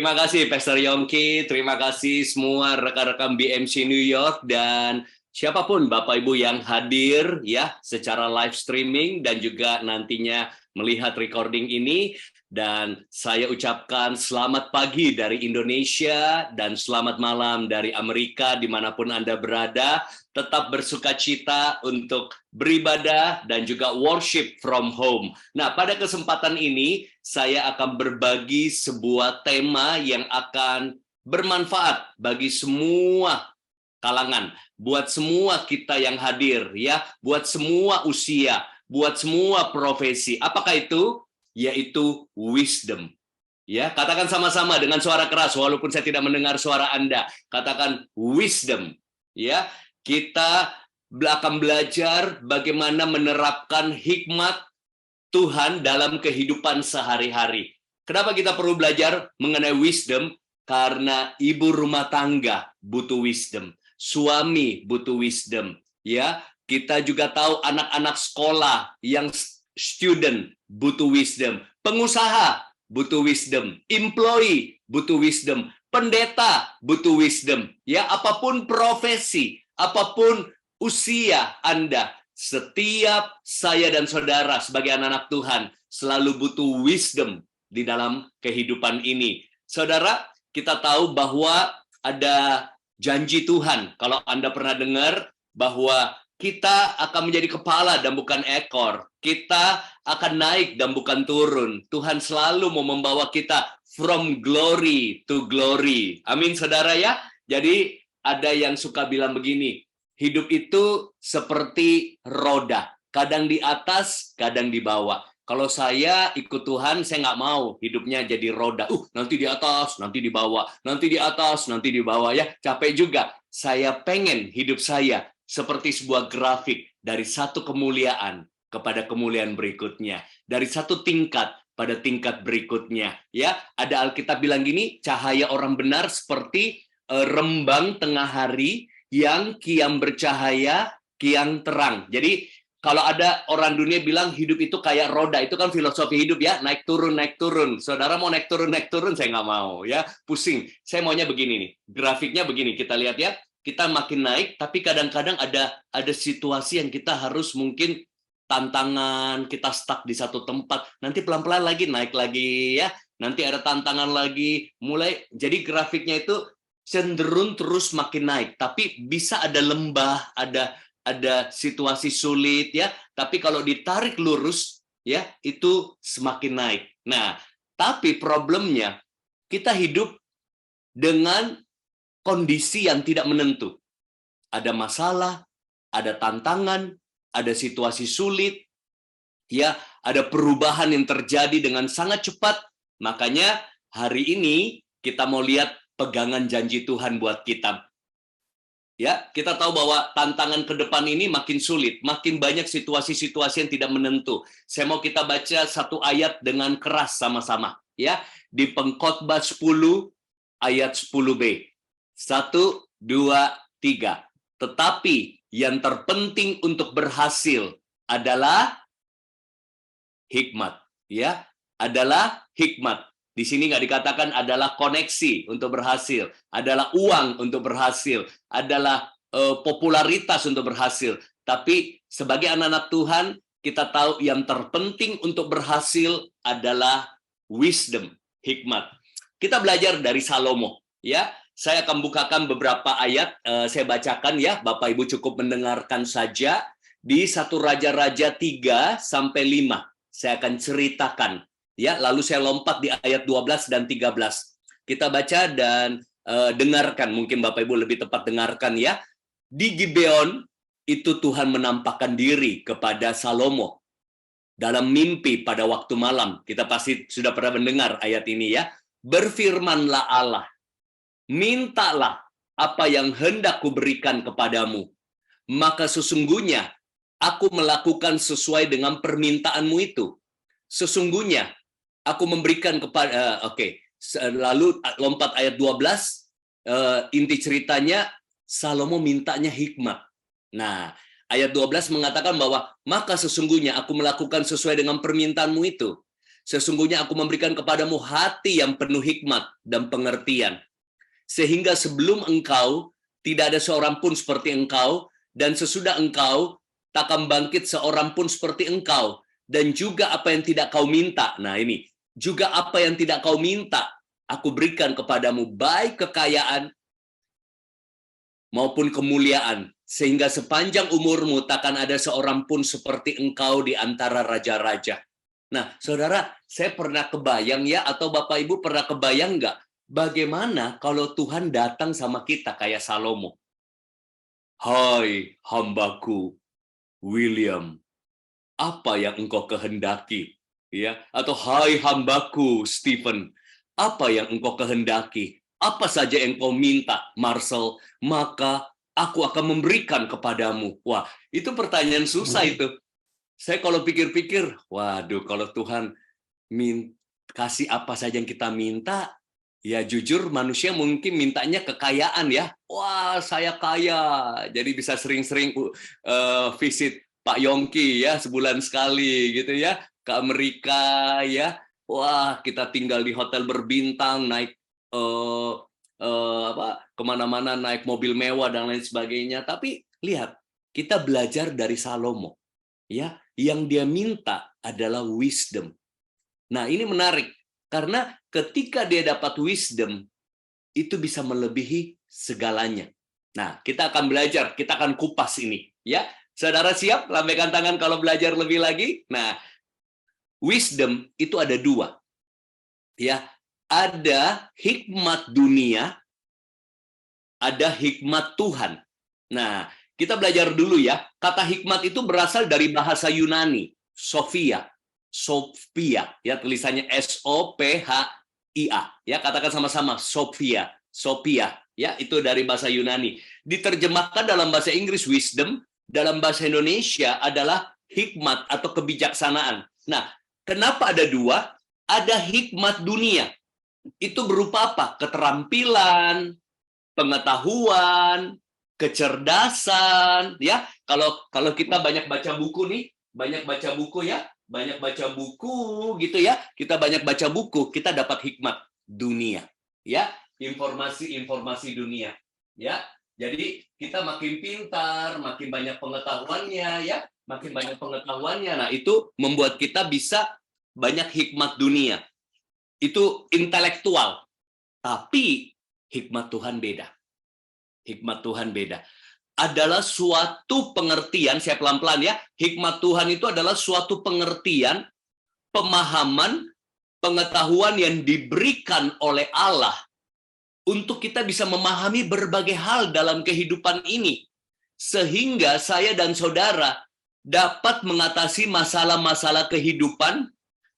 Terima kasih Pastor Yongki, terima kasih semua rekan-rekan BMC New York dan siapapun Bapak Ibu yang hadir ya secara live streaming dan juga nantinya melihat recording ini. Dan saya ucapkan selamat pagi dari Indonesia dan selamat malam dari Amerika dimanapun Anda berada. Tetap bersukacita untuk beribadah dan juga worship from home. Nah, pada kesempatan ini saya akan berbagi sebuah tema yang akan bermanfaat bagi semua kalangan, buat semua kita yang hadir ya, buat semua usia, buat semua profesi. Apakah itu? Yaitu wisdom. Ya, katakan sama-sama dengan suara keras walaupun saya tidak mendengar suara Anda. Katakan wisdom. Ya, kita akan belajar bagaimana menerapkan hikmat Tuhan dalam kehidupan sehari-hari. Kenapa kita perlu belajar mengenai wisdom? Karena ibu rumah tangga butuh wisdom, suami butuh wisdom, ya. Kita juga tahu anak-anak sekolah yang student butuh wisdom, pengusaha butuh wisdom, employee butuh wisdom, pendeta butuh wisdom, ya. Apapun profesi, apapun usia Anda, setiap saya dan saudara sebagai anak-anak Tuhan selalu butuh wisdom di dalam kehidupan ini. Saudara, kita tahu bahwa ada janji Tuhan. Kalau Anda pernah dengar bahwa kita akan menjadi kepala dan bukan ekor. Kita akan naik dan bukan turun. Tuhan selalu mau membawa kita from glory to glory. Amin, saudara ya. Jadi ada yang suka bilang begini, hidup itu seperti roda, kadang di atas, kadang di bawah. Kalau saya ikut Tuhan, saya nggak mau hidupnya jadi roda. Nanti di atas, nanti di bawah, nanti di atas, nanti di bawah ya. Capek juga. Saya pengen hidup saya seperti sebuah grafik dari satu kemuliaan kepada kemuliaan berikutnya, dari satu tingkat pada tingkat berikutnya. Ya, ada Alkitab bilang gini, cahaya orang benar seperti rembang tengah hari yang kian bercahaya, kian terang. Jadi kalau ada orang dunia bilang hidup itu kayak roda, itu kan filosofi hidup ya, naik turun, naik turun. Saudara mau naik turun, saya nggak mau ya, pusing. Saya maunya begini nih, grafiknya begini, kita lihat ya. Kita makin naik, tapi kadang-kadang ada situasi yang kita harus mungkin tantangan, kita stuck di satu tempat, nanti pelan-pelan lagi naik lagi ya, nanti ada tantangan lagi, mulai jadi grafiknya itu cenderung terus makin naik, tapi bisa ada lembah, ada situasi sulit ya, tapi kalau ditarik lurus ya itu semakin naik. Nah, tapi problemnya kita hidup dengan kondisi yang tidak menentu. Ada masalah, ada tantangan, ada situasi sulit, ya, ada perubahan yang terjadi dengan sangat cepat. Makanya hari ini kita mau lihat pegangan janji Tuhan buat kita. Ya, kita tahu bahwa tantangan ke depan ini makin sulit, makin banyak situasi-situasi yang tidak menentu. Saya mau kita baca satu ayat dengan keras sama-sama, ya, di Pengkhotbah 10 ayat 10b. 1, 2, 3. Tetapi yang terpenting untuk berhasil adalah hikmat, ya, adalah hikmat. Di sini nggak dikatakan adalah koneksi untuk berhasil, adalah uang untuk berhasil, adalah popularitas untuk berhasil. Tapi sebagai anak-anak Tuhan, kita tahu yang terpenting untuk berhasil adalah wisdom, hikmat. Kita belajar dari Salomo, ya. Saya akan bukakan beberapa ayat, saya bacakan ya, Bapak Ibu cukup mendengarkan saja. Di 1 Raja-Raja 3 sampai 5, saya akan ceritakan. Ya, lalu saya lompat di ayat 12 dan 13. Kita baca dan dengarkan, mungkin Bapak Ibu lebih tepat dengarkan ya. Di Gibeon itu Tuhan menampakkan diri kepada Salomo dalam mimpi pada waktu malam. Kita pasti sudah pernah mendengar ayat ini ya. Berfirmanlah Allah, mintalah apa yang hendak kuberikan kepadamu, maka sesungguhnya aku melakukan sesuai dengan permintaanmu itu. Sesungguhnya aku memberikan kepada lalu lompat ayat 12, inti ceritanya Salomo mintanya hikmat. Nah, ayat 12 mengatakan bahwa maka sesungguhnya aku melakukan sesuai dengan permintaanmu itu. Sesungguhnya aku memberikan kepadamu hati yang penuh hikmat dan pengertian, sehingga sebelum engkau tidak ada seorang pun seperti engkau, dan sesudah engkau takkan bangkit seorang pun seperti engkau, dan juga apa yang tidak kau minta. Nah ini, juga apa yang tidak kau minta, aku berikan kepadamu, baik kekayaan maupun kemuliaan, sehingga sepanjang umurmu takkan ada seorang pun seperti engkau di antara raja-raja. Nah, saudara, saya pernah kebayang ya, atau Bapak Ibu pernah kebayang nggak, bagaimana kalau Tuhan datang sama kita kayak Salomo? Hai hambaku William, apa yang engkau kehendaki? Ya, atau hai hambaku Stephen, apa yang engkau kehendaki? Apa saja yang kau minta, Marcel, maka aku akan memberikan kepadamu. Wah, itu pertanyaan susah itu. Saya kalau pikir-pikir, waduh, kalau Tuhan kasih apa saja yang kita minta, ya jujur manusia mungkin mintanya kekayaan ya. Wah, saya kaya, jadi bisa sering-sering visit Pak Yongki ya, sebulan sekali gitu ya, ke Amerika ya. Wah, kita tinggal di hotel berbintang, naik kemana-mana, naik mobil mewah dan lain sebagainya. Tapi lihat, kita belajar dari Salomo, ya, yang dia minta adalah wisdom. Nah, ini menarik karena ketika dia dapat wisdom, itu bisa melebihi segalanya. Nah, kita akan belajar, kita akan kupas ini, ya. Saudara siap? Lambaikan tangan kalau belajar lebih lagi. Nah, wisdom itu ada dua. Ya, ada hikmat dunia, ada hikmat Tuhan. Nah, kita belajar dulu ya. Kata hikmat itu berasal dari bahasa Yunani, Sophia. Sophia, ya tulisannya S-O-P-H-I-A. Ya, katakan sama-sama, Sophia. Sophia, ya itu dari bahasa Yunani. Diterjemahkan dalam bahasa Inggris wisdom, dalam bahasa Indonesia adalah hikmat atau kebijaksanaan. Nah, kenapa ada dua? Ada hikmat dunia. Itu berupa apa? Keterampilan, pengetahuan, kecerdasan, ya. Kalau kita banyak baca buku nih, banyak baca buku ya, banyak baca buku gitu ya. Kita banyak baca buku, kita dapat hikmat dunia, ya. Informasi-informasi dunia, ya. Jadi kita makin pintar, makin banyak pengetahuannya, ya, makin banyak pengetahuannya. Nah, itu membuat kita bisa banyak hikmat dunia. Itu intelektual. Tapi hikmat Tuhan beda. Hikmat Tuhan beda. Adalah suatu pengertian, saya pelan-pelan ya. Hikmat Tuhan itu adalah suatu pengertian, pemahaman, pengetahuan yang diberikan oleh Allah untuk kita bisa memahami berbagai hal dalam kehidupan ini, sehingga saya dan saudara dapat mengatasi masalah-masalah kehidupan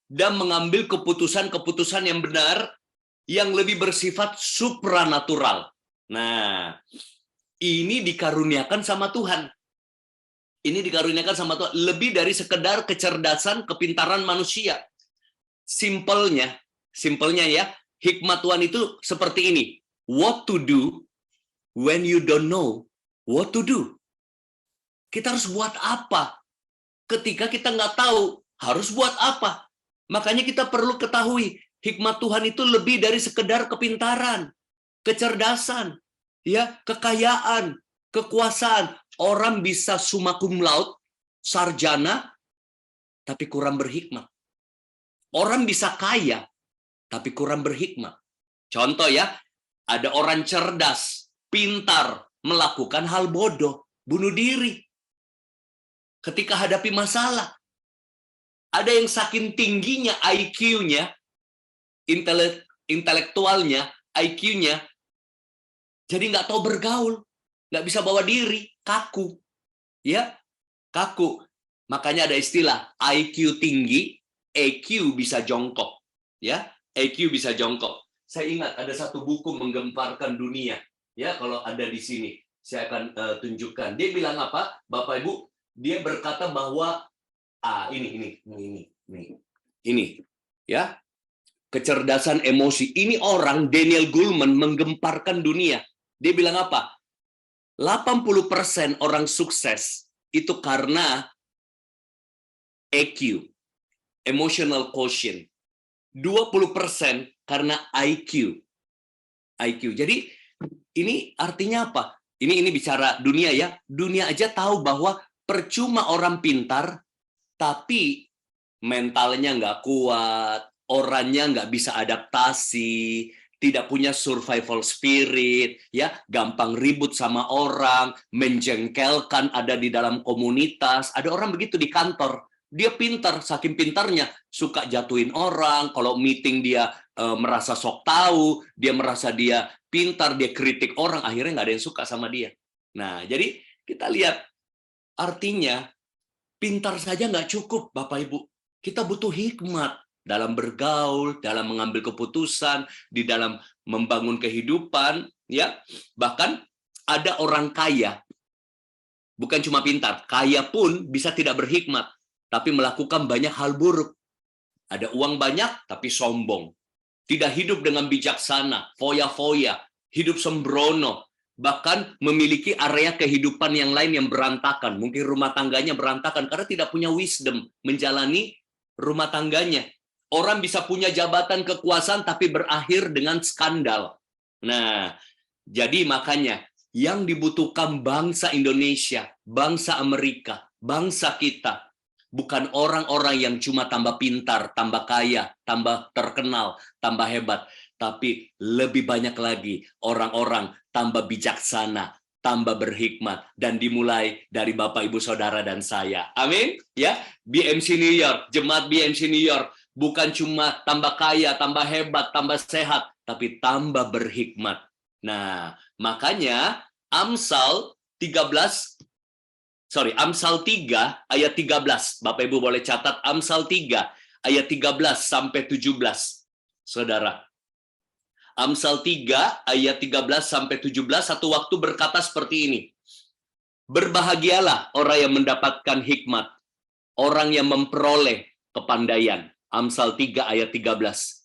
dan mengambil keputusan-keputusan yang benar, yang lebih bersifat supranatural. Nah, ini dikaruniakan sama Tuhan. Ini dikaruniakan sama Tuhan, lebih dari sekedar kecerdasan, kepintaran manusia. Simpelnya ya, hikmat Tuhan itu seperti ini. What to do when you don't know what to do. Kita harus buat apa ketika kita nggak tahu harus buat apa. Makanya kita perlu ketahui, hikmat Tuhan itu lebih dari sekedar kepintaran, kecerdasan, ya, kekayaan, kekuasaan. Orang bisa summa cum laude, sarjana, tapi kurang berhikmat. Orang bisa kaya, tapi kurang berhikmat. Contoh ya, ada orang cerdas, pintar, melakukan hal bodoh, bunuh diri. Ketika hadapi masalah, ada yang saking tingginya IQ-nya, intelektualnya, IQ-nya, jadi nggak tahu bergaul, nggak bisa bawa diri, kaku, ya, kaku. Makanya ada istilah IQ tinggi, EQ bisa jongkok, ya, EQ bisa jongkok. Saya ingat ada satu buku menggemparkan dunia, ya, kalau ada di sini saya akan tunjukkan. Dia bilang apa, Bapak Ibu? Dia berkata bahwa ini, ya, kecerdasan emosi. Ini orang Daniel Goleman menggemparkan dunia. Dia bilang apa? 80% orang sukses itu karena EQ, emotional quotient, 20% karena IQ. IQ. Jadi ini artinya apa? Ini bicara dunia ya. Dunia aja tahu bahwa percuma orang pintar, tapi mentalnya nggak kuat, orangnya nggak bisa adaptasi, tidak punya survival spirit, ya, gampang ribut sama orang, menjengkelkan, ada di dalam komunitas. Ada orang begitu di kantor. Dia pintar, saking pintarnya suka jatuhin orang. Kalau meeting dia merasa sok tahu, dia merasa dia pintar, dia kritik orang, akhirnya nggak ada yang suka sama dia. Nah, jadi kita lihat artinya pintar saja nggak cukup, Bapak Ibu. Kita butuh hikmat dalam bergaul, dalam mengambil keputusan, di dalam membangun kehidupan, ya. Bahkan ada orang kaya, bukan cuma pintar, kaya pun bisa tidak berhikmat, tapi melakukan banyak hal buruk. Ada uang banyak, tapi sombong. Tidak hidup dengan bijaksana, foya-foya, hidup sembrono, bahkan memiliki area kehidupan yang lain yang berantakan. Mungkin rumah tangganya berantakan karena tidak punya wisdom menjalani rumah tangganya. Orang bisa punya jabatan kekuasaan tapi berakhir dengan skandal. Nah, jadi makanya yang dibutuhkan bangsa Indonesia, bangsa Amerika, bangsa kita, bukan orang-orang yang cuma tambah pintar, tambah kaya, tambah terkenal, tambah hebat, tapi lebih banyak lagi orang-orang tambah bijaksana, tambah berhikmat, dan dimulai dari Bapak, Ibu, Saudara, dan saya. Amin. Ya, BMC New York, jemaat BMC New York, bukan cuma tambah kaya, tambah hebat, tambah sehat, tapi tambah berhikmat. Nah, makanya Amsal 3 ayat 13. Bapak Ibu boleh catat Amsal 3 ayat 13 sampai 17. Saudara. Amsal 3 ayat 13 sampai 17 satu waktu berkata seperti ini. Berbahagialah orang yang mendapatkan hikmat, orang yang memperoleh kepandaian. Amsal 3 ayat 13.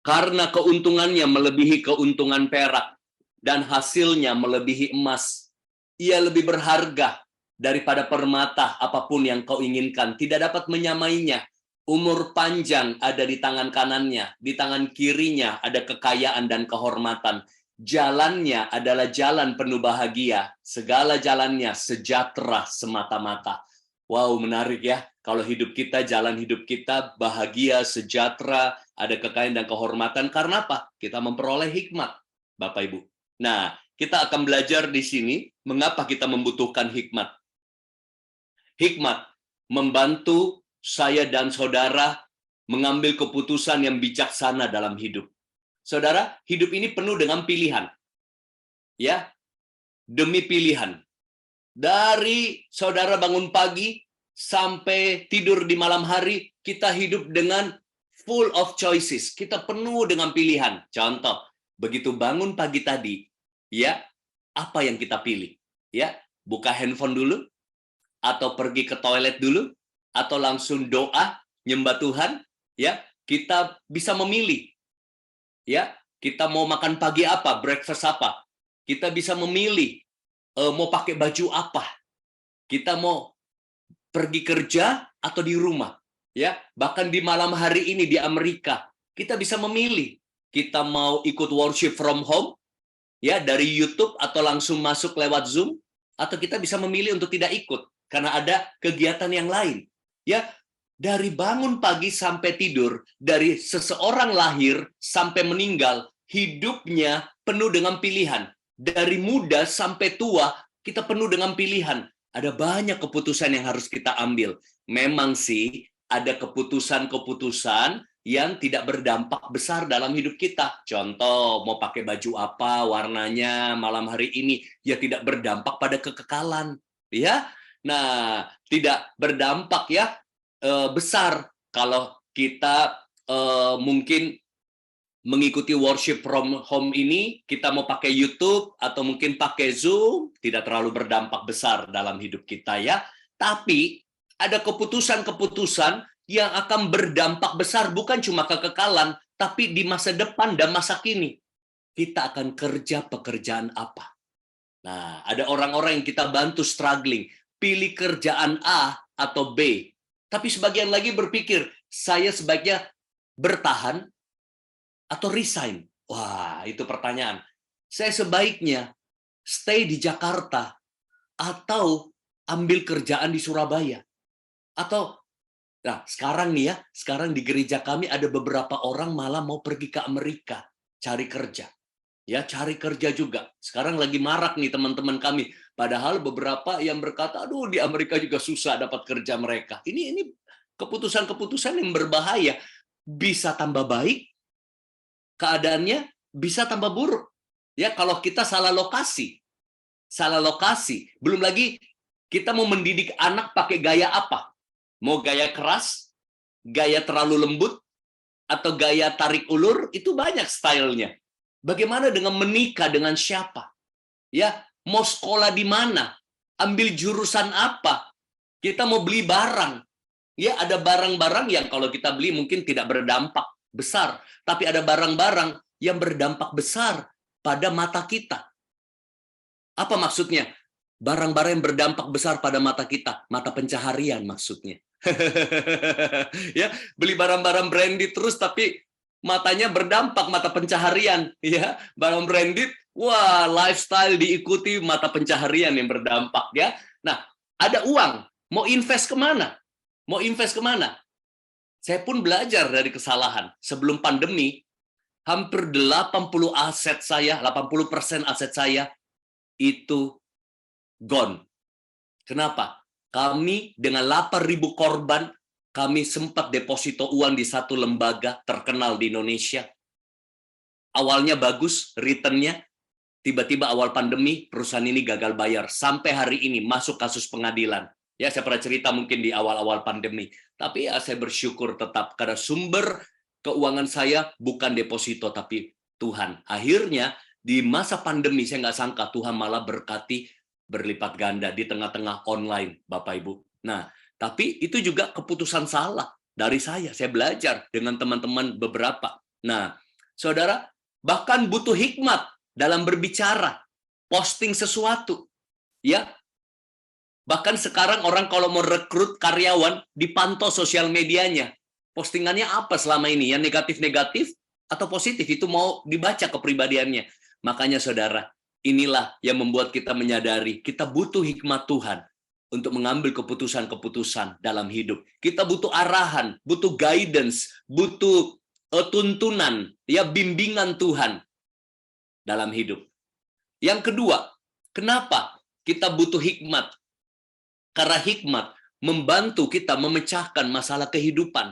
Karena keuntungannya melebihi keuntungan perak dan hasilnya melebihi emas. Ia lebih berharga daripada permata apapun yang kau inginkan. Tidak dapat menyamainya. Umur panjang ada di tangan kanannya. Di tangan kirinya ada kekayaan dan kehormatan. Jalannya adalah jalan penuh bahagia. Segala jalannya sejahtera semata-mata. Wow, menarik ya. Kalau hidup kita, jalan hidup kita bahagia, sejahtera, ada kekayaan dan kehormatan. Karena apa? Kita memperoleh hikmat, Bapak Ibu. Nah, kita akan belajar di sini mengapa kita membutuhkan hikmat. Hikmat membantu saya dan saudara mengambil keputusan yang bijaksana dalam hidup. Saudara, hidup ini penuh dengan pilihan. Ya, demi pilihan. Dari saudara bangun pagi sampai tidur di malam hari, kita hidup dengan full of choices. Kita penuh dengan pilihan. Contoh, begitu bangun pagi tadi, ya, apa yang kita pilih? Ya, buka handphone dulu, atau pergi ke toilet dulu, atau langsung doa, nyembah Tuhan, ya, kita bisa memilih. Ya, kita mau makan pagi apa, breakfast apa. Kita bisa memilih mau pakai baju apa. Kita mau pergi kerja atau di rumah. Ya, bahkan di malam hari ini di Amerika, kita bisa memilih. Kita mau ikut worship from home, ya, dari YouTube atau langsung masuk lewat Zoom, atau kita bisa memilih untuk tidak ikut karena ada kegiatan yang lain. Ya, dari bangun pagi sampai tidur, dari seseorang lahir sampai meninggal, hidupnya penuh dengan pilihan. Dari muda sampai tua, kita penuh dengan pilihan. Ada banyak keputusan yang harus kita ambil. Memang sih, ada keputusan-keputusan yang tidak berdampak besar dalam hidup kita. Contoh, mau pakai baju apa, warnanya malam hari ini, ya tidak berdampak pada kekekalan. Ya, nah, tidak berdampak ya besar kalau kita mungkin mengikuti worship from home ini, kita mau pakai YouTube atau mungkin pakai Zoom, tidak terlalu berdampak besar dalam hidup kita ya. Tapi ada keputusan-keputusan yang akan berdampak besar bukan cuma kekekalan, tapi di masa depan dan masa kini. Kita akan kerja pekerjaan apa? Nah, ada orang-orang yang kita bantu struggling, pilih kerjaan A atau B. Tapi sebagian lagi berpikir, saya sebaiknya bertahan atau resign? Wah, itu pertanyaan. Saya sebaiknya stay di Jakarta atau ambil kerjaan di Surabaya. Atau, nah sekarang nih ya, sekarang di gereja kami ada beberapa orang malah mau pergi ke Amerika cari kerja. Ya, cari kerja juga. Sekarang lagi marak nih teman-teman kami. Padahal beberapa yang berkata, aduh di Amerika juga susah dapat kerja mereka. Ini keputusan-keputusan yang berbahaya. Bisa tambah baik, keadaannya bisa tambah buruk. Ya, kalau kita salah lokasi. Salah lokasi. Belum lagi kita mau mendidik anak pakai gaya apa? Mau gaya keras, gaya terlalu lembut, atau gaya tarik ulur, itu banyak stylenya. Bagaimana dengan menikah dengan siapa? Ya, mau sekolah di mana? Ambil jurusan apa? Kita mau beli barang. Ya, ada barang-barang yang kalau kita beli mungkin tidak berdampak besar, tapi ada barang-barang yang berdampak besar pada mata kita. Apa maksudnya? Barang-barang yang berdampak besar pada mata kita, mata pencaharian maksudnya. Ya, beli barang-barang branded terus tapi matanya berdampak, mata pencaharian, ya. Barang branded, wah, lifestyle diikuti, mata pencaharian yang berdampak, ya. Nah, ada uang, mau invest kemana? Mau invest kemana? Saya pun belajar dari kesalahan. Sebelum pandemi, hampir 80% aset saya itu gone. Kenapa? Kami dengan 8.000 korban, kami sempat deposito uang di satu lembaga terkenal di Indonesia. Awalnya bagus, returnnya. Tiba-tiba awal pandemi, perusahaan ini gagal bayar. Sampai hari ini masuk kasus pengadilan. Ya, saya pernah cerita mungkin di awal-awal pandemi. Tapi ya saya bersyukur tetap karena sumber keuangan saya bukan deposito, tapi Tuhan. Akhirnya di masa pandemi saya nggak sangka Tuhan malah berkati berlipat ganda di tengah-tengah online, Bapak Ibu. Nah, tapi itu juga keputusan salah dari saya. Saya belajar dengan teman-teman beberapa. Nah, saudara, bahkan butuh hikmat dalam berbicara, posting sesuatu. Ya, bahkan sekarang orang kalau mau rekrut karyawan, dipantau sosial medianya. Postingannya apa selama ini? Yang negatif-negatif atau positif? Itu mau dibaca kepribadiannya. Makanya saudara, inilah yang membuat kita menyadari kita butuh hikmat Tuhan untuk mengambil keputusan-keputusan dalam hidup. Kita butuh arahan, butuh guidance, butuh tuntunan, ya bimbingan Tuhan dalam hidup. Yang kedua, kenapa kita butuh hikmat? Karena hikmat membantu kita memecahkan masalah kehidupan.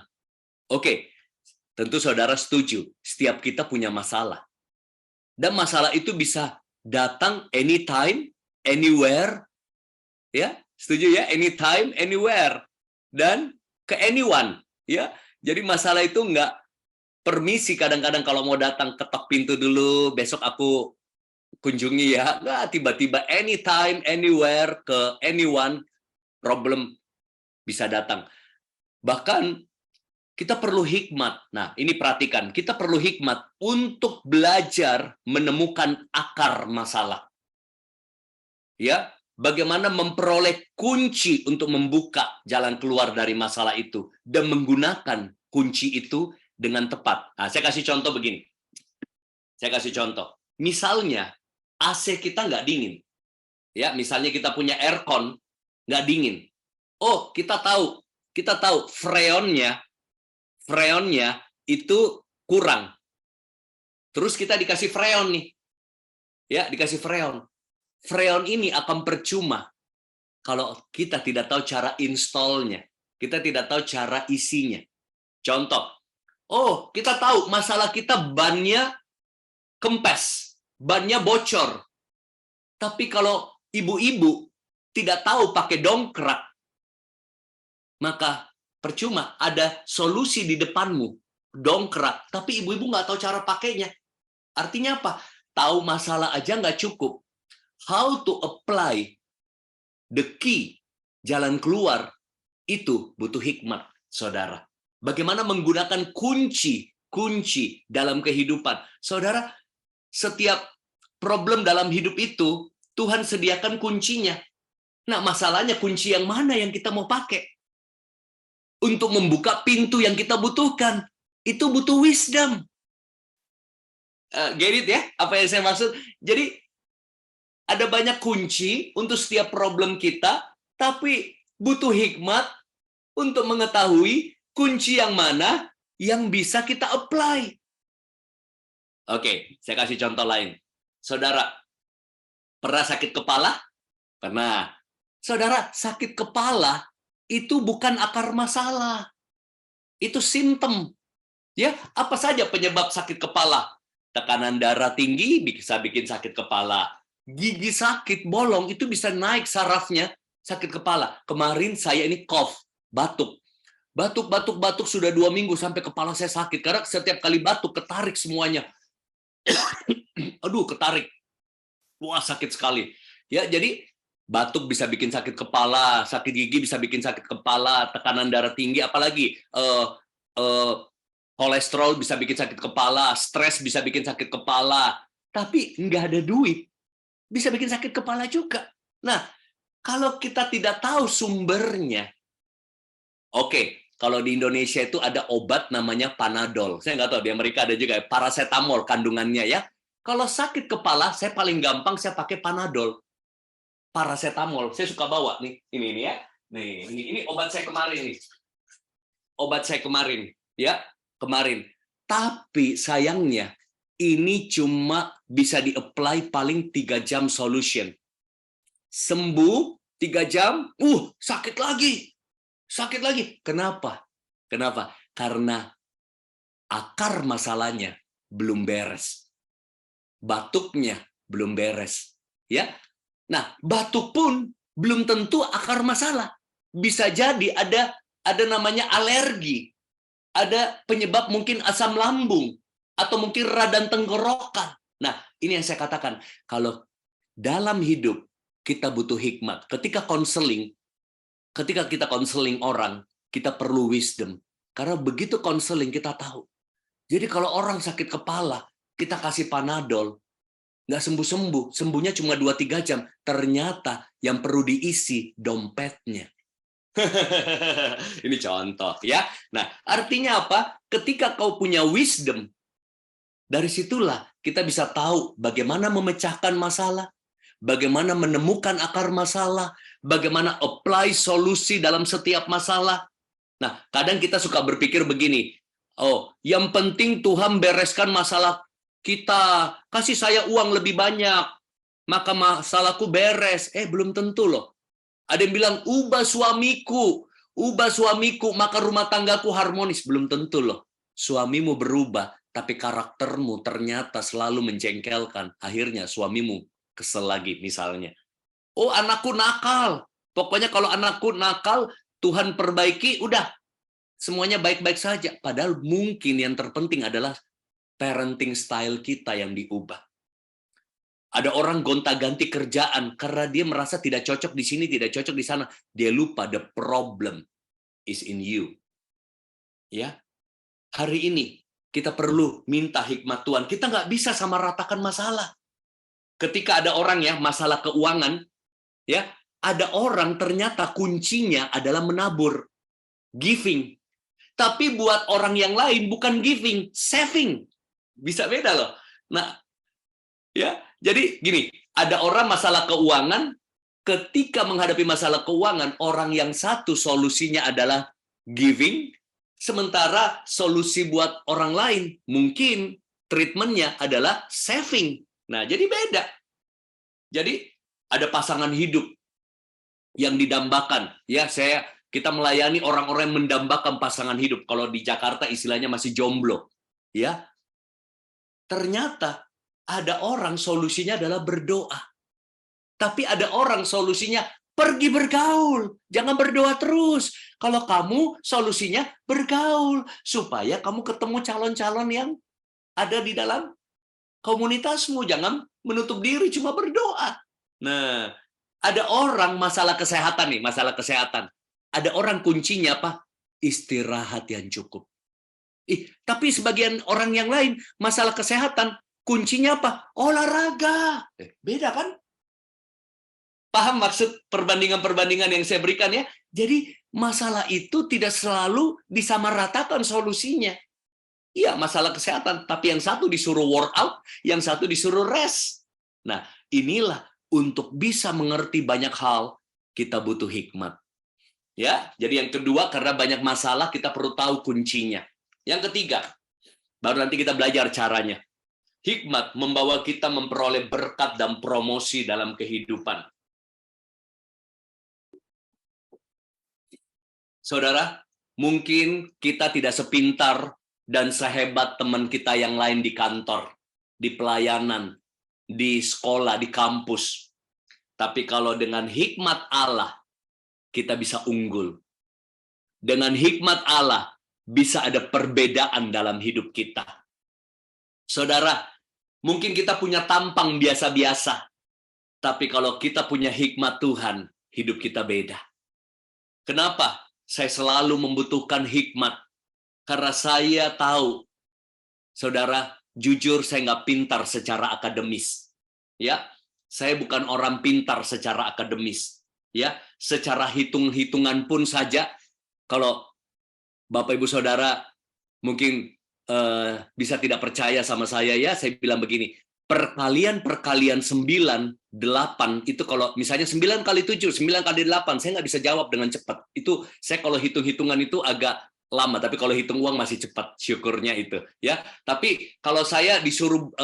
Oke, tentu saudara setuju, setiap kita punya masalah. Dan masalah itu bisa datang anytime, anywhere, ya, setuju ya, anytime, anywhere, dan ke anyone, ya. Jadi masalah itu nggak permisi kadang-kadang kalau mau datang ketok pintu dulu, besok aku kunjungi ya, nggak tiba-tiba anytime, anywhere, ke anyone, problem bisa datang. Bahkan kita perlu hikmat. Nah, ini perhatikan, kita perlu hikmat untuk belajar menemukan akar masalah. Ya, bagaimana memperoleh kunci untuk membuka jalan keluar dari masalah itu dan menggunakan kunci itu dengan tepat. Nah, saya kasih contoh begini. Saya kasih contoh. Misalnya AC kita nggak dingin. Ya, misalnya kita punya aircon nggak dingin. Oh, kita tahu freonnya itu kurang. Terus kita dikasih freon nih. Ya, dikasih freon. Freon ini akan percuma kalau kita tidak tahu cara installnya. Kita tidak tahu cara isinya. Contoh, oh, kita tahu masalah kita bannya kempes, bannya bocor. Tapi kalau ibu-ibu tidak tahu pakai dongkrak, maka percuma, ada solusi di depanmu, dongkrak, tapi ibu-ibu nggak tahu cara pakainya. Artinya apa? Tahu masalah aja nggak cukup. How to apply the key, jalan keluar, itu butuh hikmat, saudara. Bagaimana menggunakan kunci dalam kehidupan. Saudara, setiap problem dalam hidup itu, Tuhan sediakan kuncinya. Nah, masalahnya kunci yang mana yang kita mau pakai? Untuk membuka pintu yang kita butuhkan. itu butuh wisdom. Get it ya? Apa yang saya maksud? Jadi ada banyak kunci untuk setiap problem kita, tapi butuh hikmat untuk mengetahui kunci yang mana yang bisa kita apply. Oke, saya kasih contoh lain. Saudara, pernah sakit kepala? Pernah. Saudara, sakit kepala itu bukan akar masalah. Itu simptom. Ya, apa saja penyebab sakit kepala? Tekanan darah tinggi bisa bikin sakit kepala. Gigi sakit, bolong, itu bisa naik sarafnya, sakit kepala. Kemarin saya ini cough, batuk. Batuk sudah 2 minggu sampai kepala saya sakit. Karena setiap kali batuk, ketarik semuanya. Aduh, ketarik. Wah, sakit sekali. Ya, jadi batuk bisa bikin sakit kepala, sakit gigi bisa bikin sakit kepala, tekanan darah tinggi, apalagi kolesterol bisa bikin sakit kepala, stres bisa bikin sakit kepala. Tapi nggak ada duit, bisa bikin sakit kepala juga. Nah, kalau kita tidak tahu sumbernya, oke, kalau di Indonesia itu ada obat namanya Panadol. Saya nggak tahu, di Amerika ada juga paracetamol kandungannya ya. Kalau sakit kepala, saya paling gampang saya pakai Panadol. Paracetamol, saya suka bawa nih, ini ya. Nih, ini obat saya kemarin nih. Obat saya kemarin, ya, kemarin. Tapi sayangnya, ini cuma bisa di-apply paling 3 jam solution. Sembuh 3 jam, sakit lagi. Sakit lagi. Kenapa? Kenapa? Karena akar masalahnya belum beres. Batuknya belum beres. Ya. Nah, batuk pun belum tentu akar masalah. Bisa jadi ada namanya alergi. Ada penyebab mungkin asam lambung atau mungkin radang tenggorokan. Nah, ini yang saya katakan, kalau dalam hidup kita butuh hikmat. Ketika kita konseling orang, kita perlu wisdom. Karena begitu konseling kita tahu. Jadi kalau orang sakit kepala, kita kasih Panadol, nggak sembuh-sembuh, sembuhnya cuma 2-3 jam. Ternyata yang perlu diisi dompetnya. Ini contoh ya. Nah, artinya apa? Ketika kau punya wisdom, dari situlah kita bisa tahu bagaimana memecahkan masalah, bagaimana menemukan akar masalah, bagaimana apply solusi dalam setiap masalah. Nah, kadang kita suka berpikir begini, oh, yang penting Tuhan bereskan masalah kita, kasih saya uang lebih banyak, maka masalahku beres. Belum tentu loh. Ada yang bilang, ubah suamiku, maka rumah tanggaku harmonis. Belum tentu loh. Suamimu berubah, tapi karaktermu ternyata selalu menjengkelkan. Akhirnya suamimu kesel lagi misalnya. Oh, anakku nakal. Pokoknya kalau anakku nakal, Tuhan perbaiki, udah. Semuanya baik-baik saja. Padahal mungkin yang terpenting adalah parenting style kita yang diubah. Ada orang gonta-ganti kerjaan karena dia merasa tidak cocok di sini, tidak cocok di sana. Dia lupa the problem is in you. Ya, hari ini kita perlu minta hikmat Tuhan. Kita nggak bisa sama ratakan masalah. Ketika ada orang ya masalah keuangan, ya ada orang ternyata kuncinya adalah menabur, giving. Tapi buat orang yang lain bukan giving, saving. Bisa beda loh. Nah, ya, jadi gini, ada orang masalah keuangan, ketika menghadapi masalah keuangan, orang yang satu solusinya adalah giving, sementara solusi buat orang lain mungkin treatmentnya adalah saving. Nah, jadi beda. Jadi ada pasangan hidup yang didambakan. Ya, kita melayani orang-orang yang mendambakan pasangan hidup. Kalau di Jakarta istilahnya masih jomblo. Ya. Ternyata ada orang solusinya adalah berdoa. Tapi ada orang solusinya pergi bergaul. Jangan berdoa terus. Kalau kamu solusinya bergaul. Supaya kamu ketemu calon-calon yang ada di dalam komunitasmu. Jangan menutup diri cuma berdoa. Nah, ada orang masalah kesehatan nih, masalah kesehatan. Ada orang kuncinya apa? Istirahat yang cukup. Tapi sebagian orang yang lain masalah kesehatan kuncinya apa? Olahraga. Beda kan? Paham maksud perbandingan-perbandingan yang saya berikan ya? Jadi masalah itu tidak selalu disamaratakan solusinya. Iya, masalah kesehatan. Tapi yang satu disuruh workout, yang satu disuruh rest. Nah, inilah untuk bisa mengerti banyak hal, kita butuh hikmat. Ya, jadi yang kedua, karena banyak masalah, kita perlu tahu kuncinya. Yang ketiga, baru nanti kita belajar caranya. Hikmat membawa kita memperoleh berkat dan promosi dalam kehidupan. Saudara, mungkin kita tidak sepintar dan sehebat teman kita yang lain di kantor, di pelayanan, di sekolah, di kampus. Tapi kalau dengan hikmat Allah, kita bisa unggul. Dengan hikmat Allah, bisa ada perbedaan dalam hidup kita. Saudara, mungkin kita punya tampang biasa-biasa, tapi kalau kita punya hikmat Tuhan, hidup kita beda. Kenapa? Saya selalu membutuhkan hikmat. Karena saya tahu, saudara, jujur saya nggak pintar secara akademis. Ya, saya bukan orang pintar secara akademis. Ya, secara hitung-hitungan pun saja, kalau Bapak Ibu Saudara mungkin bisa tidak percaya sama saya ya, saya bilang begini, perkalian 9, 8, itu kalau misalnya 9 kali 7, 9 kali 8, saya nggak bisa jawab dengan cepat. Itu saya kalau hitung-hitungan itu agak lama, tapi kalau hitung uang masih cepat, syukurnya itu ya. Tapi kalau saya disuruh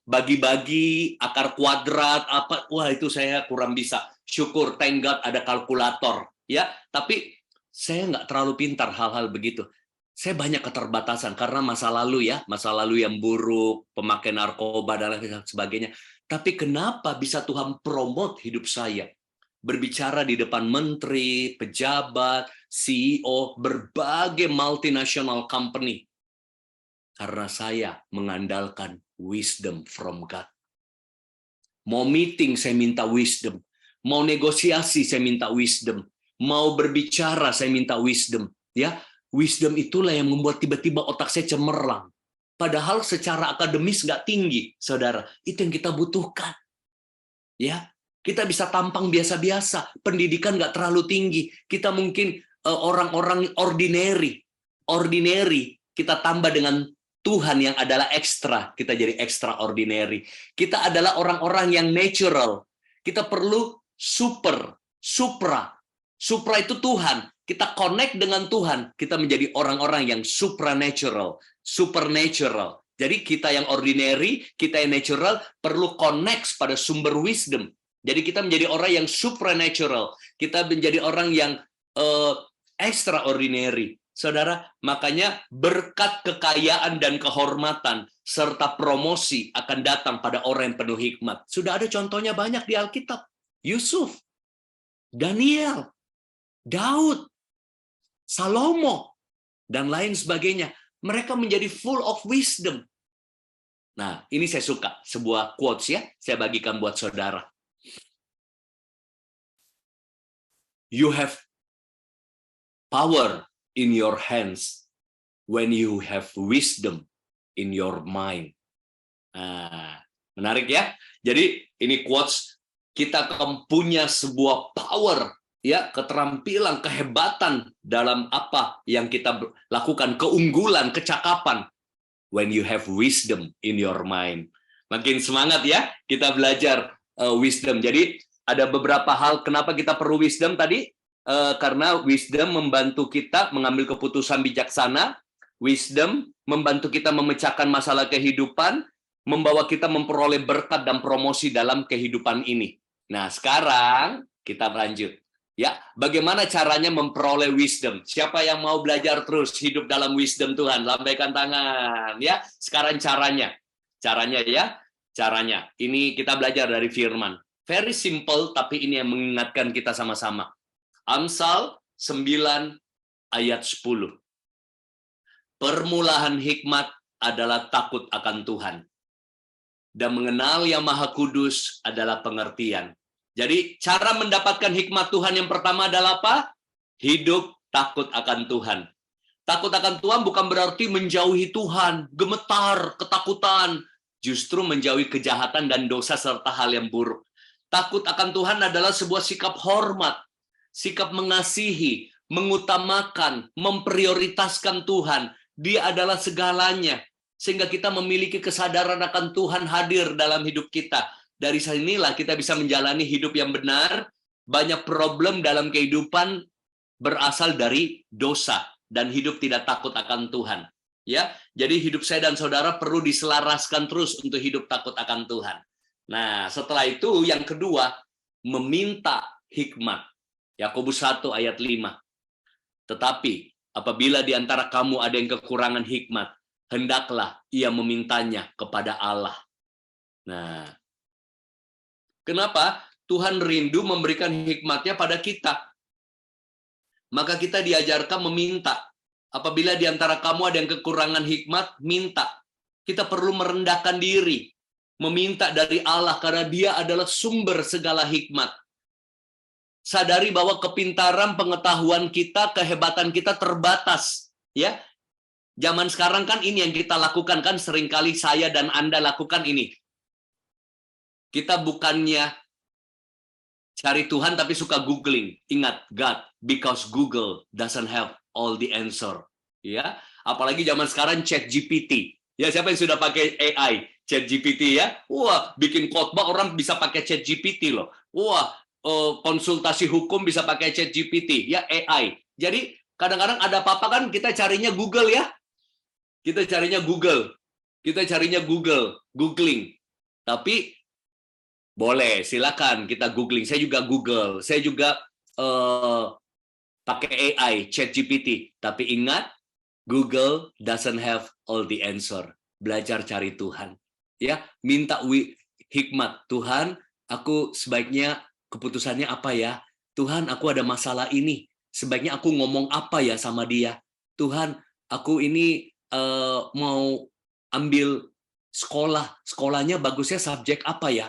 bagi-bagi akar kuadrat wah itu saya kurang bisa. Syukur, thank God ada kalkulator ya, tapi saya nggak terlalu pintar hal-hal begitu. Saya banyak keterbatasan karena masa lalu ya, masa lalu yang buruk, pemakai narkoba dan lain sebagainya. Tapi kenapa bisa Tuhan promote hidup saya? Berbicara di depan menteri, pejabat, CEO, berbagai multinational company. Karena saya mengandalkan wisdom from God. Mau meeting, saya minta wisdom. Mau negosiasi, saya minta wisdom. Mau berbicara, saya minta wisdom. Ya, wisdom itulah yang membuat tiba-tiba otak saya cemerlang. Padahal secara akademis nggak tinggi, saudara. Itu yang kita butuhkan. Ya, kita bisa tampang biasa-biasa, pendidikan nggak terlalu tinggi. Kita mungkin orang-orang ordinary. Kita tambah dengan Tuhan yang adalah ekstra, kita jadi extraordinary. Kita adalah orang-orang yang natural. Kita perlu supra. Supra itu Tuhan. Kita connect dengan Tuhan, kita menjadi orang-orang yang supernatural. Jadi kita yang ordinary, kita yang natural, perlu connect pada sumber wisdom. Jadi kita menjadi orang yang supernatural. Kita menjadi orang yang extraordinary. Saudara, makanya berkat kekayaan dan kehormatan serta promosi akan datang pada orang yang penuh hikmat. Sudah ada contohnya banyak di Alkitab. Yusuf, Daniel, Daud, Salomo, dan lain sebagainya. Mereka menjadi full of wisdom. Nah, ini saya suka. Sebuah quotes ya, saya bagikan buat saudara. You have power in your hands when you have wisdom in your mind. Nah, menarik ya. Jadi ini quotes, kita punya sebuah power, ya, keterampilan, kehebatan dalam apa yang kita lakukan, keunggulan, kecakapan when you have wisdom in your mind. Makin semangat ya kita belajar wisdom. Jadi ada beberapa hal kenapa kita perlu wisdom tadi, karena wisdom membantu kita mengambil keputusan bijaksana, wisdom membantu kita memecahkan masalah kehidupan, membawa kita memperoleh berkat dan promosi dalam kehidupan ini. Nah, sekarang kita lanjut. Ya, bagaimana caranya memperoleh wisdom? Siapa yang mau belajar terus hidup dalam wisdom Tuhan? Lambaikan tangan, ya. Sekarang caranya. Caranya ya, caranya. Ini kita belajar dari firman. Very simple, tapi ini yang mengingatkan kita sama-sama. Amsal 9 ayat 10. Permulaan hikmat adalah takut akan Tuhan. Dan mengenal yang Maha Kudus adalah pengertian. Jadi cara mendapatkan hikmat Tuhan yang pertama adalah apa? Hidup takut akan Tuhan. Takut akan Tuhan bukan berarti menjauhi Tuhan, gemetar, ketakutan. Justru menjauhi kejahatan dan dosa serta hal yang buruk. Takut akan Tuhan adalah sebuah sikap hormat, sikap mengasihi, mengutamakan, memprioritaskan Tuhan, Dia adalah segalanya. Sehingga kita memiliki kesadaran akan Tuhan hadir dalam hidup kita. Dari sinilah kita bisa menjalani hidup yang benar. Banyak problem dalam kehidupan berasal dari dosa dan hidup tidak takut akan Tuhan. Ya, jadi hidup saya dan saudara perlu diselaraskan terus untuk hidup takut akan Tuhan. Nah, setelah itu yang kedua, meminta hikmat. Yakobus 1 ayat 5. Tetapi apabila di antara kamu ada yang kekurangan hikmat, hendaklah ia memintanya kepada Allah. Nah, kenapa? Tuhan rindu memberikan hikmatnya pada kita. Maka kita diajarkan meminta. Apabila di antara kamu ada yang kekurangan hikmat, minta. Kita perlu merendahkan diri. Meminta dari Allah karena dia adalah sumber segala hikmat. Sadari bahwa kepintaran, pengetahuan kita, kehebatan kita terbatas. Ya, zaman sekarang kan ini yang kita lakukan, kan seringkali saya dan Anda lakukan ini. Kita bukannya cari Tuhan tapi suka googling. Ingat, God, because Google doesn't have all the answer. Ya, apalagi zaman sekarang ChatGPT. Ya, siapa yang sudah pakai AI? ChatGPT ya. Wah, bikin khotbah orang bisa pakai ChatGPT loh. Wah, konsultasi hukum bisa pakai ChatGPT ya, AI. Jadi kadang-kadang ada apa-apa kan kita carinya Google ya. Kita carinya Google. Kita carinya googling. Tapi boleh, silakan kita googling. Saya juga Google. Saya juga pakai AI, ChatGPT. Tapi ingat, Google doesn't have all the answer. Belajar cari Tuhan. Ya, minta hikmat. Tuhan, aku sebaiknya keputusannya apa ya? Tuhan, aku ada masalah ini. Sebaiknya aku ngomong apa ya sama dia? Tuhan, aku ini mau ambil sekolah. Sekolahnya bagusnya subjek apa ya?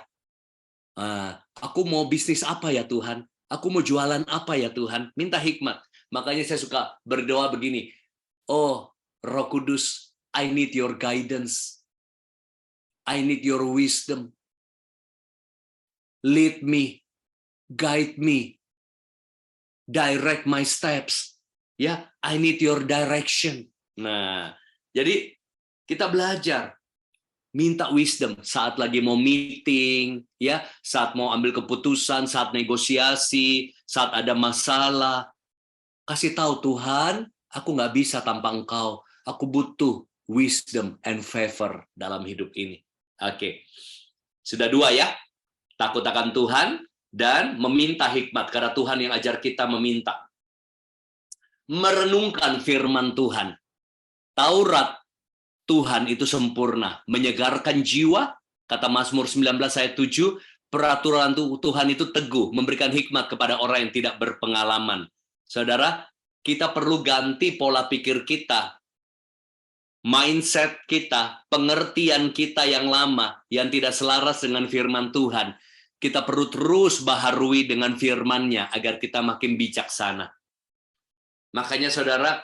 Aku mau bisnis apa ya Tuhan? Aku mau jualan apa ya Tuhan? Minta hikmat. Makanya saya suka berdoa begini. Oh, Roh Kudus, I need your guidance. I need your wisdom. Lead me, guide me, direct my steps. Ya, I need your direction. Nah, jadi kita belajar minta wisdom saat lagi mau meeting, ya, saat mau ambil keputusan, saat negosiasi, saat ada masalah. Kasih tahu Tuhan, aku nggak bisa tanpa Engkau. Aku butuh wisdom and favor dalam hidup ini. Oke, sudah dua ya, takut akan Tuhan dan meminta hikmat karena Tuhan yang ajar kita meminta. Merenungkan firman Tuhan. Taurat Tuhan itu sempurna, menyegarkan jiwa, kata Mazmur 19 ayat 7, peraturan Tuhan itu teguh, memberikan hikmat kepada orang yang tidak berpengalaman. Saudara, kita perlu ganti pola pikir kita, mindset kita, pengertian kita yang lama, yang tidak selaras dengan firman Tuhan. Kita perlu terus baharui dengan firman-Nya agar kita makin bijaksana. Makanya saudara,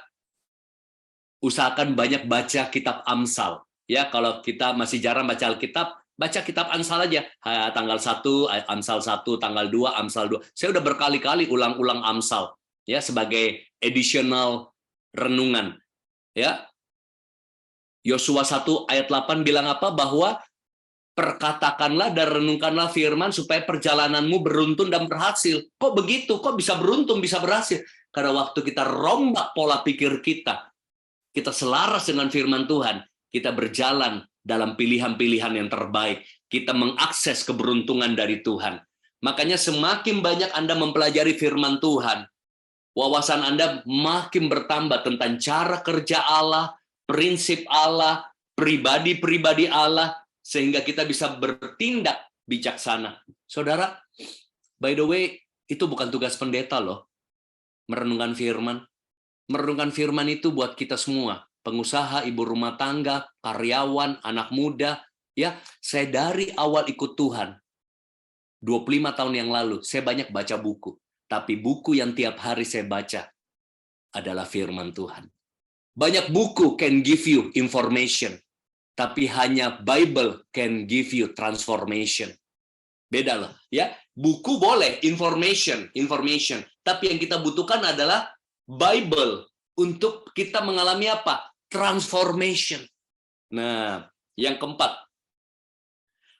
usahakan banyak baca kitab Amsal. Ya, kalau kita masih jarang baca Alkitab, baca kitab Amsal aja. Tanggal 1, Amsal 1, tanggal 2, Amsal 2. Saya udah berkali-kali ulang-ulang Amsal ya sebagai additional renungan. Ya. Yosua 1 ayat 8 bilang apa? Bahwa perkatakanlah dan renungkanlah firman supaya perjalananmu beruntun dan berhasil. Kok begitu? Kok bisa beruntung, bisa berhasil? Karena waktu kita rombak pola pikir kita selaras dengan firman Tuhan, kita berjalan dalam pilihan-pilihan yang terbaik. Kita mengakses keberuntungan dari Tuhan. Makanya semakin banyak Anda mempelajari firman Tuhan, wawasan Anda makin bertambah tentang cara kerja Allah, prinsip Allah, pribadi-pribadi Allah, sehingga kita bisa bertindak bijaksana. Saudara, by the way, itu bukan tugas pendeta loh, merenungkan firman. Merenungkan firman itu buat kita semua, pengusaha, ibu rumah tangga, karyawan, anak muda. Ya, saya dari awal ikut Tuhan, 25 tahun yang lalu, saya banyak baca buku. Tapi buku yang tiap hari saya baca adalah firman Tuhan. Banyak buku can give you information, tapi hanya Bible can give you transformation. Beda loh, ya. Buku boleh information, tapi yang kita butuhkan adalah Bible untuk kita mengalami apa? transformation. Nah, yang keempat,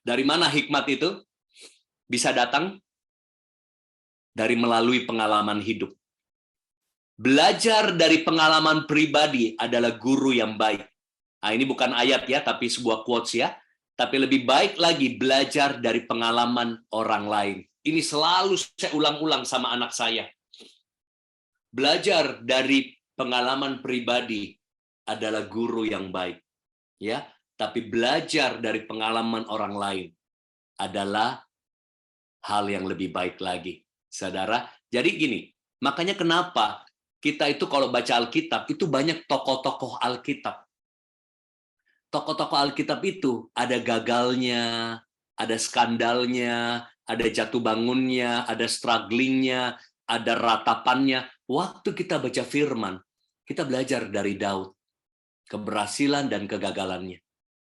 dari mana hikmat itu bisa datang? Dari melalui pengalaman hidup. Belajar dari pengalaman pribadi adalah guru yang baik. Nah, ini bukan ayat ya, tapi sebuah quotes ya. Tapi lebih baik lagi belajar dari pengalaman orang lain. Ini selalu saya ulang-ulang sama anak saya. Belajar dari pengalaman pribadi adalah guru yang baik. Ya, tapi belajar dari pengalaman orang lain adalah hal yang lebih baik lagi. Saudara, jadi gini, makanya kenapa kita itu kalau baca Alkitab, itu banyak tokoh-tokoh Alkitab. Tokoh-tokoh Alkitab itu ada gagalnya, ada skandalnya, ada jatuh bangunnya, ada strugglingnya, ada ratapannya. Waktu kita baca firman, kita belajar dari Daud, keberhasilan dan kegagalannya.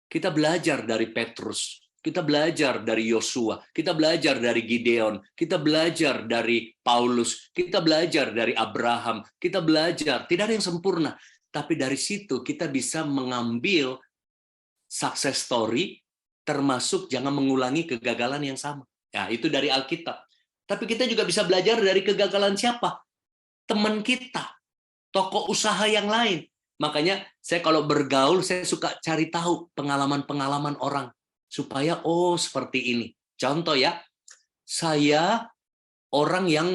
Kita belajar dari Petrus, kita belajar dari Yosua, kita belajar dari Gideon, kita belajar dari Paulus, kita belajar dari Abraham, kita belajar, tidak ada yang sempurna. Tapi dari situ kita bisa mengambil success story, termasuk jangan mengulangi kegagalan yang sama. Ya, itu dari Alkitab. Tapi kita juga bisa belajar dari kegagalan siapa? Teman kita, tokoh usaha yang lain. Makanya saya kalau bergaul, saya suka cari tahu pengalaman-pengalaman orang. Supaya, oh seperti ini. Contoh ya, saya orang yang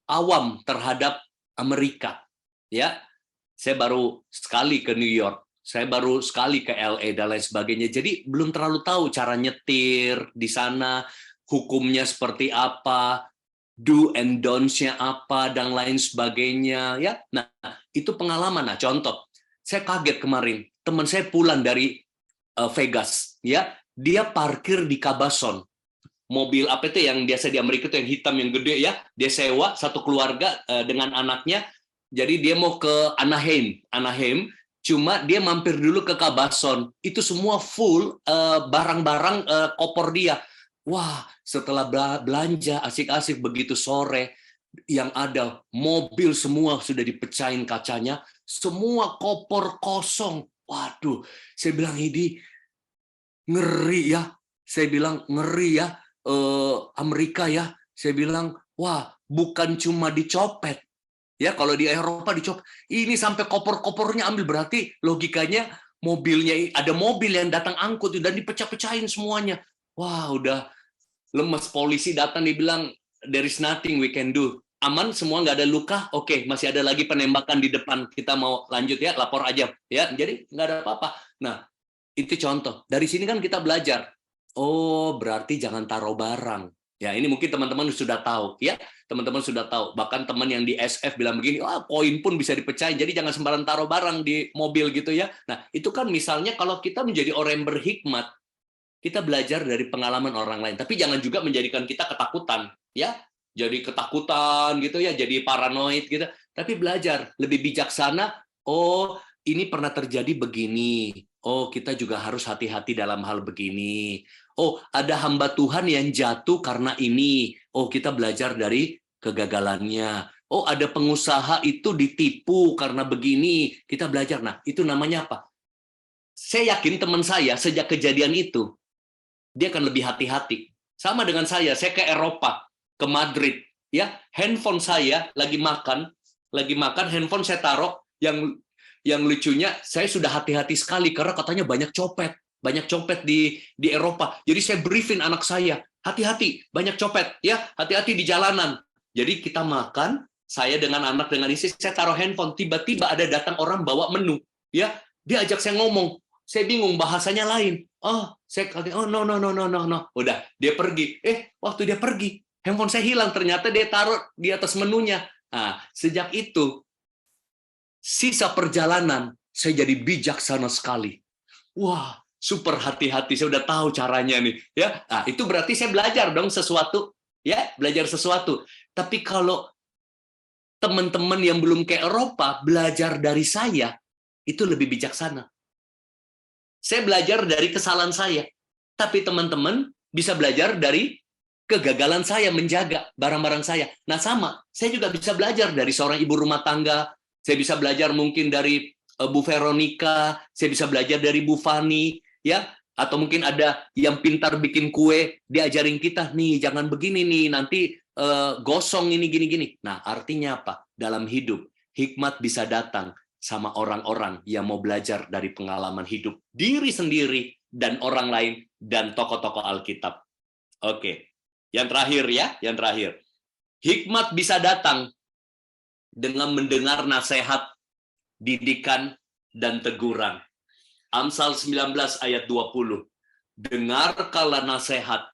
awam terhadap Amerika. Ya, saya baru sekali ke New York. Saya baru sekali ke LA dan lain sebagainya. Jadi belum terlalu tahu cara nyetir di sana, hukumnya seperti apa, do and don'ts-nya apa, dan lain sebagainya. Ya, nah itu pengalaman. Nah contoh, saya kaget kemarin, teman saya pulang dari Vegas, ya, dia parkir di Cabazon. Mobil apa itu yang biasa di Amerika itu yang hitam yang gede ya, dia sewa satu keluarga dengan anaknya. Jadi dia mau ke Anaheim. Cuma dia mampir dulu ke Cabazon, itu semua full barang-barang koper dia. Wah, setelah belanja asik-asik begitu sore, yang ada mobil semua sudah dipecahin kacanya, semua koper kosong. Waduh, saya bilang ini ngeri ya. Saya bilang ngeri ya, Amerika ya. Saya bilang, wah, bukan cuma dicopet. Ya, kalau di Eropa dicopet, ini sampai koper-kopernya ambil, berarti logikanya mobilnya, ada mobil yang datang angkut dan dipecah-pecahin semuanya. Wah, udah lemes. Polisi datang dibilang there is nothing we can do. Aman, semua nggak ada luka. Oke, masih ada lagi penembakan di depan. Kita mau lanjut ya, lapor aja. Ya, jadi nggak ada apa-apa. Nah, itu contoh. Dari sini kan kita belajar. Oh, berarti jangan taruh barang. Ya, ini mungkin teman-teman sudah tahu, ya. Teman-teman sudah tahu. Bahkan teman yang di SF bilang begini, koin pun bisa dipecahin, jadi jangan sembarang taruh barang di mobil gitu ya. Nah, itu kan misalnya kalau kita menjadi orang yang berhikmat, kita belajar dari pengalaman orang lain. Tapi jangan juga menjadikan kita ketakutan, ya. Jadi ketakutan gitu ya, jadi paranoid gitu. Tapi belajar, lebih bijaksana, oh, ini pernah terjadi begini. Oh, kita juga harus hati-hati dalam hal begini. Oh, ada hamba Tuhan yang jatuh karena ini. Oh, kita belajar dari kegagalannya. Oh, ada pengusaha itu ditipu karena begini. Kita belajar. Nah, itu namanya apa? Saya yakin teman saya sejak kejadian itu, dia akan lebih hati-hati. Sama dengan saya ke Eropa, ke Madrid. Ya, handphone saya lagi makan handphone saya taruh, yang lucunya, saya sudah hati-hati sekali karena katanya banyak copet di Eropa. Jadi saya briefing anak saya, hati-hati, banyak copet, ya, hati-hati di jalanan. Jadi kita makan, saya dengan anak dengan istri, saya taruh handphone, tiba-tiba ada datang orang bawa menu, ya, dia ajak saya ngomong, saya bingung bahasanya lain. Oh, saya kata, oh no, udah, dia pergi. Waktu dia pergi, handphone saya hilang, ternyata dia taruh di atas menunya. Nah, sejak itu, sisa perjalanan, saya jadi bijaksana sekali. Wah, super hati-hati, saya udah tahu caranya nih. Ya, nah, itu berarti saya belajar dong sesuatu. Ya, belajar sesuatu. Tapi kalau teman-teman yang belum ke Eropa belajar dari saya, itu lebih bijaksana. Saya belajar dari kesalahan saya. Tapi teman-teman bisa belajar dari kegagalan saya menjaga barang-barang saya. Nah, sama, saya juga bisa belajar dari seorang ibu rumah tangga. Saya bisa belajar mungkin dari Bu Veronica, saya bisa belajar dari Bu Fani, ya. Atau mungkin ada yang pintar bikin kue, diajarin kita, nih jangan begini nih, nanti gosong ini gini-gini. Nah, artinya apa? Dalam hidup, hikmat bisa datang sama orang-orang yang mau belajar dari pengalaman hidup diri sendiri dan orang lain dan tokoh-tokoh Alkitab. Oke, yang terakhir ya, yang terakhir. Hikmat bisa datang dengan mendengar nasihat, didikan, dan teguran. Amsal 19 ayat 20. Dengarkanlah nasihat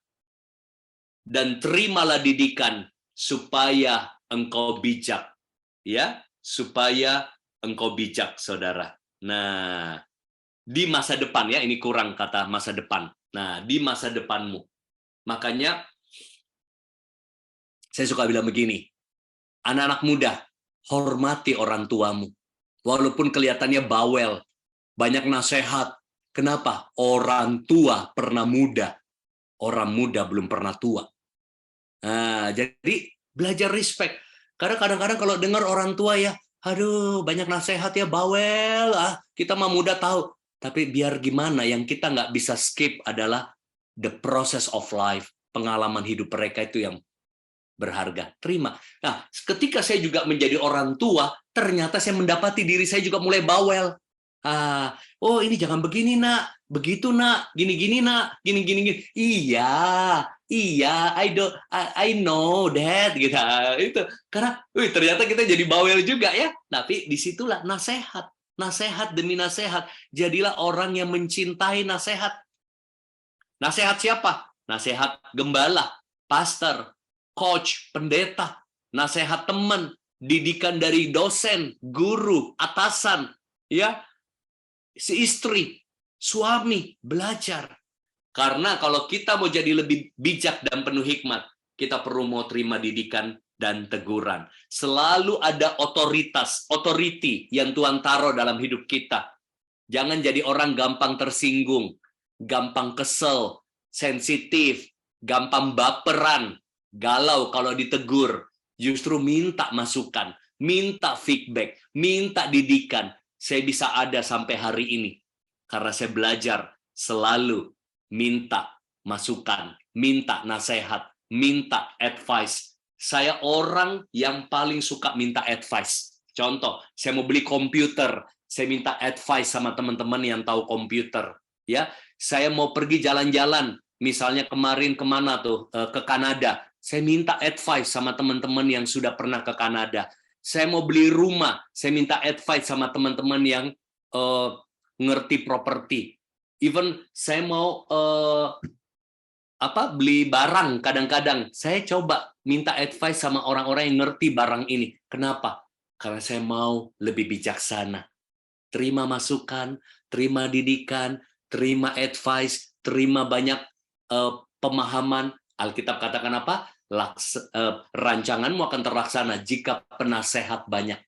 dan terimalah didikan supaya engkau bijak. Ya, supaya engkau bijak, saudara. Nah, di masa depan ya, ini kurang kata masa depan. Nah, di masa depanmu. Makanya saya suka bilang begini, anak-anak muda, hormati orang tuamu. Walaupun kelihatannya bawel, banyak nasihat. Kenapa? Orang tua pernah muda. Orang muda belum pernah tua. Nah, jadi belajar respect. Karena kadang-kadang kalau dengar orang tua ya, aduh banyak nasihat ya, bawel. Kita mah muda tahu. Tapi biar gimana, yang kita nggak bisa skip adalah the process of life. Pengalaman hidup mereka itu yang berharga. Terima. Nah, ketika saya juga menjadi orang tua, ternyata saya mendapati diri saya juga mulai bawel. Oh ini jangan begini nak, begitu nak, gini-gini nak, gini-gini. Iya, I know that, gitu. Itu karena, ternyata kita jadi bawel juga ya. Tapi disitulah nasihat demi nasihat. Jadilah orang yang mencintai nasihat. Nasihat siapa? Nasihat gembala, pastor, coach, pendeta, nasihat teman, didikan dari dosen, guru, atasan, ya, si istri, suami, belajar. Karena kalau kita mau jadi lebih bijak dan penuh hikmat, kita perlu mau terima didikan dan teguran. Selalu ada otoritas, authority yang Tuhan taruh dalam hidup kita. Jangan jadi orang gampang tersinggung, gampang kesel, sensitif, gampang baperan, galau kalau ditegur. Justru minta masukan, minta feedback, minta didikan. Saya bisa ada sampai hari ini karena saya belajar selalu minta masukan, minta nasihat, minta advice. Saya orang yang paling suka minta advice. Contoh, saya mau beli komputer, saya minta advice sama teman-teman yang tahu komputer. Ya, saya mau pergi jalan-jalan, misalnya kemarin kemana tuh, ke Kanada. Saya minta advice sama teman-teman yang sudah pernah ke Kanada. Saya mau beli rumah, saya minta advice sama teman-teman yang ngerti properti. Even saya mau beli barang, kadang-kadang saya coba minta advice sama orang-orang yang ngerti barang ini. Kenapa? Karena saya mau lebih bijaksana. Terima masukan, terima didikan, terima advice, terima banyak pemahaman. Alkitab katakan apa? Rancanganmu akan terlaksana jika penasehat banyak.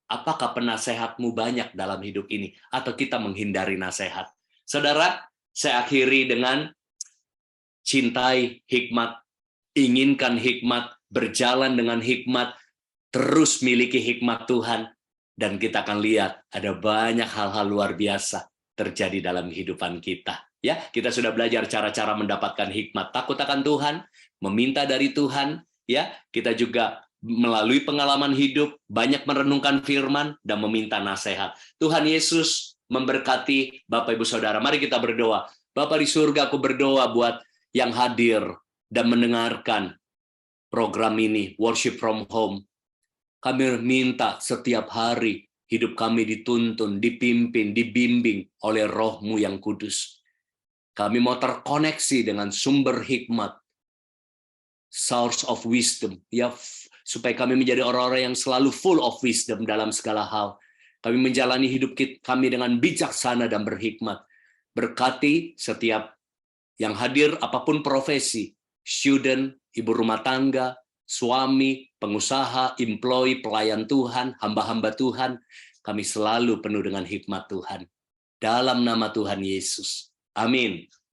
Apakah penasehatmu banyak dalam hidup ini? Atau kita menghindari nasihat? Saudara, saya akhiri dengan cintai hikmat, inginkan hikmat, berjalan dengan hikmat, terus miliki hikmat Tuhan, dan kita akan lihat ada banyak hal-hal luar biasa terjadi dalam kehidupan kita. Ya, kita sudah belajar cara-cara mendapatkan hikmat, takut akan Tuhan, meminta dari Tuhan, ya. Kita juga melalui pengalaman hidup banyak merenungkan firman dan meminta nasihat. Tuhan Yesus memberkati Bapak Ibu Saudara. Mari kita berdoa. Bapa di surga, aku berdoa buat yang hadir dan mendengarkan program ini, Worship from Home. Kami minta setiap hari hidup kami dituntun, dipimpin, dibimbing oleh Roh-Mu yang kudus. Kami mau terkoneksi dengan sumber hikmat, source of wisdom, ya, supaya kami menjadi orang-orang yang selalu full of wisdom dalam segala hal. Kami menjalani hidup kami dengan bijaksana dan berhikmat. Berkati setiap yang hadir, apapun profesi, student, ibu rumah tangga, suami, pengusaha, employee, pelayan Tuhan, hamba-hamba Tuhan, kami selalu penuh dengan hikmat Tuhan. Dalam nama Tuhan Yesus. Amin.